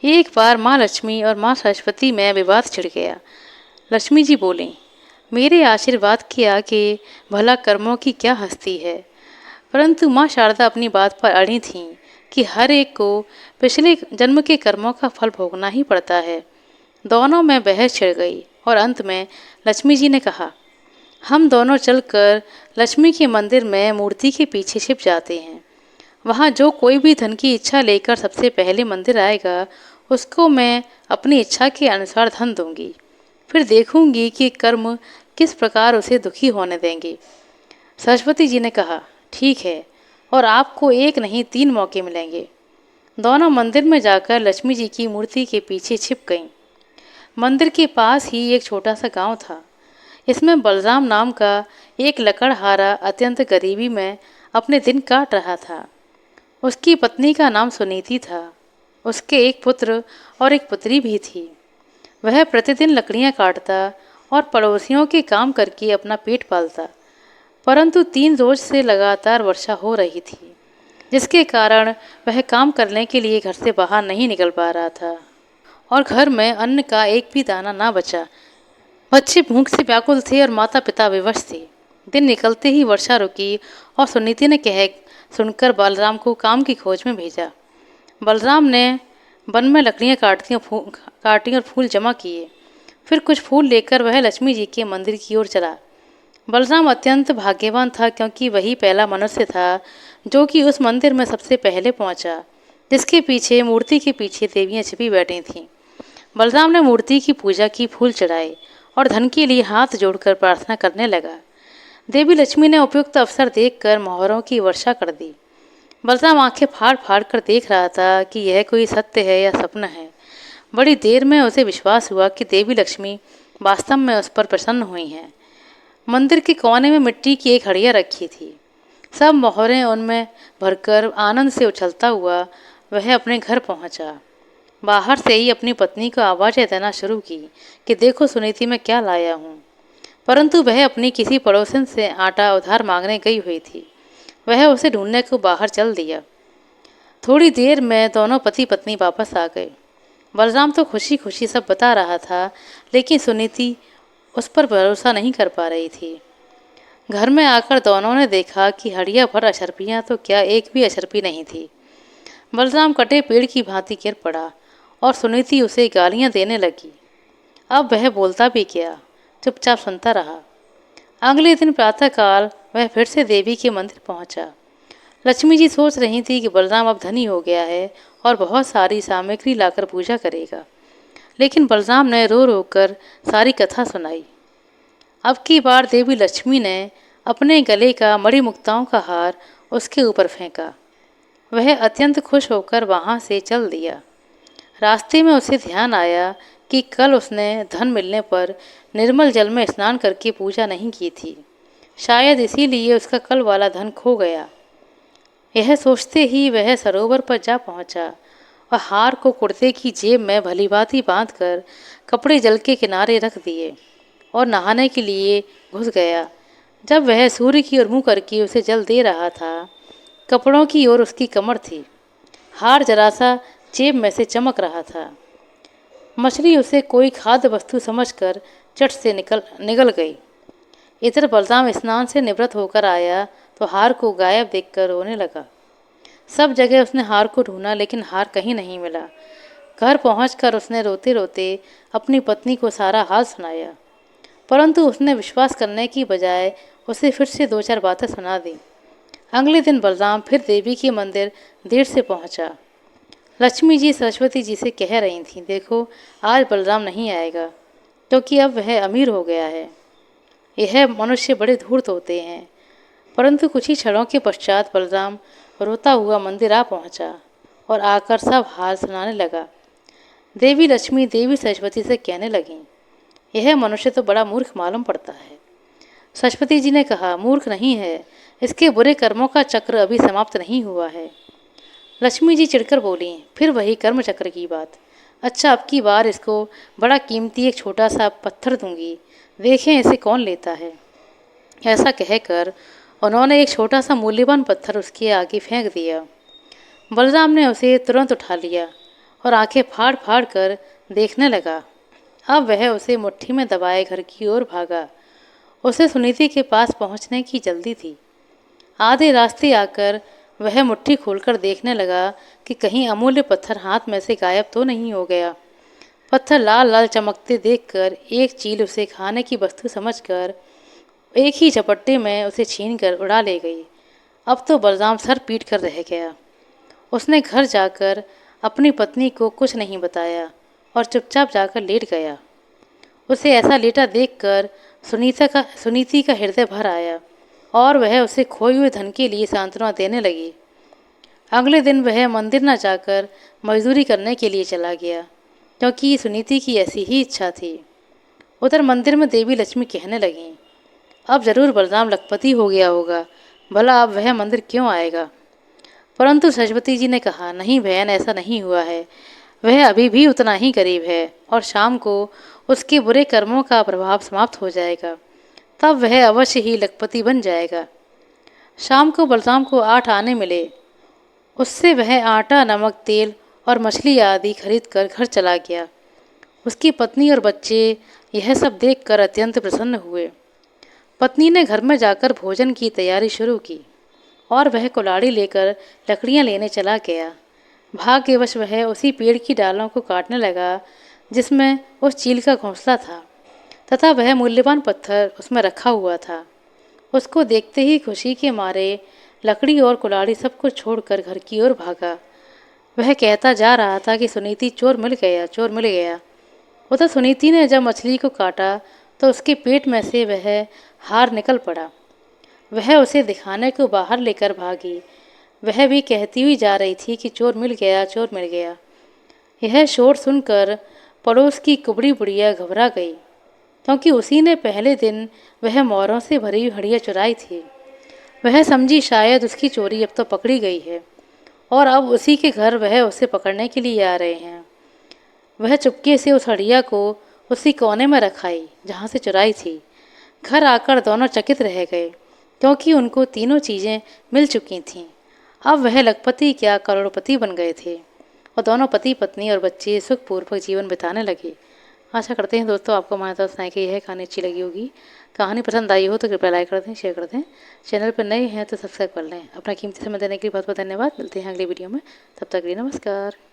एक बार माँ लक्ष्मी और माँ सरस्वती में विवाद छिड़ गया। लक्ष्मी जी बोलीं, मेरे आशीर्वाद के आगे भला कर्मों की क्या हस्ती है। परंतु माँ शारदा अपनी बात पर अड़ी थीं कि हर एक को पिछले जन्म के कर्मों का फल भोगना ही पड़ता है। दोनों में बहस छिड़ गई और अंत में लक्ष्मी जी ने कहा, हम दोनों चलकर लक्ष्मी के मंदिर में मूर्ति के पीछे छिप जाते हैं। वहाँ जो कोई भी धन की इच्छा लेकर सबसे पहले मंदिर आएगा, उसको मैं अपनी इच्छा के अनुसार धन दूंगी। फिर देखूंगी कि कर्म किस प्रकार उसे दुखी होने देंगे। सरस्वती जी ने कहा, ठीक है, और आपको एक नहीं 3 मौके मिलेंगे। दोनों मंदिर में जाकर लक्ष्मी जी की मूर्ति के पीछे छिप गईं। मंदिर के पास ही एक छोटा सा गांव था। इसमें बलराम नाम का एक लकड़हारा अत्यंत गरीबी में अपने दिन काट रहा था। उसकी पत्नी का नाम सुनीति था। उसके एक पुत्र और एक पुत्री भी थी। वह प्रतिदिन लकड़ियां काटता और पड़ोसियों के काम करके अपना पेट पालता। परंतु 3 रोज से लगातार वर्षा हो रही थी, जिसके कारण वह काम करने के लिए घर से बाहर नहीं निकल पा रहा था और घर में अन्न का एक भी दाना ना बचा। बच्चे भूख से व्याकुल थे और माता पिता विवश थे। दिन निकलते ही वर्षा रुकी और सुनीति ने कह सुनकर बलराम को काम की खोज में भेजा। बलराम ने वन में लकड़ियां काटी और फूल जमा किए। फिर कुछ फूल लेकर वह लक्ष्मी जी के मंदिर की ओर चला। बलराम अत्यंत भाग्यवान था, क्योंकि वही पहला मनुष्य था जो कि उस मंदिर में सबसे पहले पहुंचा, जिसके पीछे मूर्ति के पीछे देवियां छिपी बैठी थीं। बलराम ने मूर्ति की पूजा की, फूल चढ़ाए और धन के लिए हाथ जोड़कर प्रार्थना करने लगा। देवी लक्ष्मी ने उपयुक्त अवसर देखकर मोहरों की वर्षा कर दी। बलराम आंखें फाड़ फाड़ कर देख रहा था कि यह कोई सत्य है या सपना है। बड़ी देर में उसे विश्वास हुआ कि देवी लक्ष्मी वास्तव में उस पर प्रसन्न हुई हैं। मंदिर के कोने में मिट्टी की एक हड़िया रखी थी। सब मोहरें उनमें भरकर आनंद से उछलता हुआ वह अपने घर पहुंचा। बाहर से ही अपनी पत्नी को आवाज़ें देना शुरू की कि देखो सुनीति मैं क्या लाया हूँ। परंतु वह अपनी किसी पड़ोसन से आटा उधार मांगने गई हुई थी। वह उसे ढूंढने को बाहर चल दिया। थोड़ी देर में दोनों पति पत्नी वापस आ गए। बलराम तो खुशी खुशी सब बता रहा था, लेकिन सुनीति उस पर भरोसा नहीं कर पा रही थी। घर में आकर दोनों ने देखा कि हड़िया भर अशर्पियाँ तो क्या एक भी अशर्पी नहीं थी। बलराम कटे पेड़ की भांति गिर पड़ा और सुनीति उसे गालियां देने लगी। अब वह बोलता भी क्या, चुपचाप सुनता रहा। अगले दिन प्रातःकाल वह फिर से देवी के मंदिर पहुंचा। लक्ष्मी जी सोच रही थी कि बलराम अब धनी हो गया है और बहुत सारी सामग्री लाकर पूजा करेगा, लेकिन बलराम ने रो रो कर सारी कथा सुनाई। अब की बार देवी लक्ष्मी ने अपने गले का मणिमुक्ताओं का हार उसके ऊपर फेंका। वह अत्यंत खुश होकर वहाँ से चल दिया। रास्ते में उसे ध्यान आया कि कल उसने धन मिलने पर निर्मल जल में स्नान करके पूजा नहीं की थी। शायद इसीलिए उसका कल वाला धन खो गया। यह सोचते ही वह सरोवर पर जा पहुंचा और हार को कुर्ते की जेब में भलीभांति बांधकर कपड़े जल के किनारे रख दिए और नहाने के लिए घुस गया। जब वह सूर्य की ओर मुँह करके उसे जल दे रहा था, कपड़ों की ओर उसकी कमर थी। हार जरा सा जेब में से चमक रहा था। मछली उसे कोई खाद्य वस्तु समझकर चट से निगल गई। इधर बलराम स्नान से निवृत्त होकर आया तो हार को गायब देखकर रोने लगा। सब जगह उसने हार को ढूंढा, लेकिन हार कहीं नहीं मिला। घर पहुंचकर उसने रोते रोते अपनी पत्नी को सारा हाल सुनाया, परंतु उसने विश्वास करने की बजाय उसे फिर से 2-4 बातें सुना दी। अगले दिन बलराम फिर देवी के मंदिर देर से पहुंचा। लक्ष्मी जी सरस्वती जी से कह रही थीं, देखो आज बलराम नहीं आएगा, क्योंकि अब वह अमीर हो गया है। यह मनुष्य बड़े धूर्त होते हैं। परंतु कुछ ही क्षणों के पश्चात बलराम रोता हुआ मंदिर आ पहुंचा और आकर सब हाल सुनाने लगा। देवी लक्ष्मी देवी सरस्वती से कहने लगीं, यह मनुष्य तो बड़ा मूर्ख मालूम पड़ता है। सरस्वती जी ने कहा, मूर्ख नहीं है, इसके बुरे कर्मों का चक्र अभी समाप्त नहीं हुआ है। लक्ष्मी जी चिढ़कर बोली, फिर वही कर्म चक्र की बात। अच्छा, अब की बार इसको बड़ा कीमती एक छोटा सा पत्थर दूंगी, देखें इसे कौन लेता है। ऐसा कहकर उन्होंने एक छोटा सा मूल्यवान पत्थर उसके आगे फेंक दिया। बलराम ने उसे तुरंत उठा लिया और आंखें फाड़ फाड़ कर देखने लगा। अब वह उसे मुट्ठी में दबाए घर की ओर भागा। उसे सुनीति के पास पहुंचने की जल्दी थी। आधे रास्ते आकर वह मुट्ठी खोलकर देखने लगा कि कहीं अमूल्य पत्थर हाथ में से गायब तो नहीं हो गया। पत्थर लाल लाल चमकते देखकर एक चील उसे खाने की वस्तु समझकर एक ही झपट्टे में उसे छीनकर उड़ा ले गई। अब तो बलराम सर पीट कर रह गया। उसने घर जाकर अपनी पत्नी को कुछ नहीं बताया और चुपचाप जाकर लेट गया। उसे ऐसा लेटा देखकर सुनीति का हृदय भर आया और वह उसे खोए हुए धन के लिए सांत्वना देने लगी। अगले दिन वह मंदिर न जाकर मजदूरी करने के लिए चला गया, क्योंकि सुनीति की ऐसी ही इच्छा थी। उधर मंदिर में देवी लक्ष्मी कहने लगीं, अब जरूर बलराम लखपति हो गया होगा, भला अब वह मंदिर क्यों आएगा। परंतु सरस्वती जी ने कहा, नहीं बहन, ऐसा नहीं हुआ है। वह अभी भी उतना ही गरीब है और शाम को उसके बुरे कर्मों का प्रभाव समाप्त हो जाएगा, तब वह अवश्य ही लखपति बन जाएगा। शाम को बलराम को 8 आने मिले। उससे वह आटा, नमक, तेल और मछली आदि खरीद कर घर चला गया। उसकी पत्नी और बच्चे यह सब देखकर अत्यंत प्रसन्न हुए। पत्नी ने घर में जाकर भोजन की तैयारी शुरू की और वह कुल्हाड़ी लेकर लकड़ियां लेने चला गया। भाग्यवश वह उसी पेड़ की डालों को काटने लगा जिसमें उस चील का घोंसला था तथा वह मूल्यवान पत्थर उसमें रखा हुआ था। उसको देखते ही खुशी के मारे लकड़ी और कुल्हाड़ी सब कुछ छोड़कर घर की ओर भागा। वह कहता जा रहा था कि सुनीति, चोर मिल गया, चोर मिल गया। उधर सुनीति ने जब मछली को काटा तो उसके पेट में से वह हार निकल पड़ा। वह उसे दिखाने को बाहर लेकर भागी। वह भी कहती हुई जा रही थी कि चोर मिल गया, चोर मिल गया। यह शोर सुनकर पड़ोस की कुबड़ी बुढ़िया घबरा गई, क्योंकि उसी ने पहले दिन वह मोरों से भरी हुई हड़ियाँ चुराई थी। वह समझी शायद उसकी चोरी अब तो पकड़ी गई है और अब उसी के घर वह उसे पकड़ने के लिए आ रहे हैं। वह चुपके से उस हड़िया को उसी कोने में रखाई जहाँ से चुराई थी। घर आकर दोनों चकित रह गए, क्योंकि उनको तीनों चीज़ें मिल चुकी थीं। अब वह लखपति क्या करोड़पति बन गए थे और दोनों पति पत्नी और बच्चे सुखपूर्वक जीवन बिताने लगे। आशा करते हैं दोस्तों आपको हमारे तरफ सुनाई गई यह कहानी अच्छी लगी होगी। कहानी पसंद आई हो तो कृपया लाइक कर दें, शेयर कर दें। चैनल पर नए हैं तो सब्सक्राइब कर लें। अपना कीमती समय देने के लिए बहुत बहुत धन्यवाद। मिलते हैं अगली वीडियो में, तब तक के लिए नमस्कार।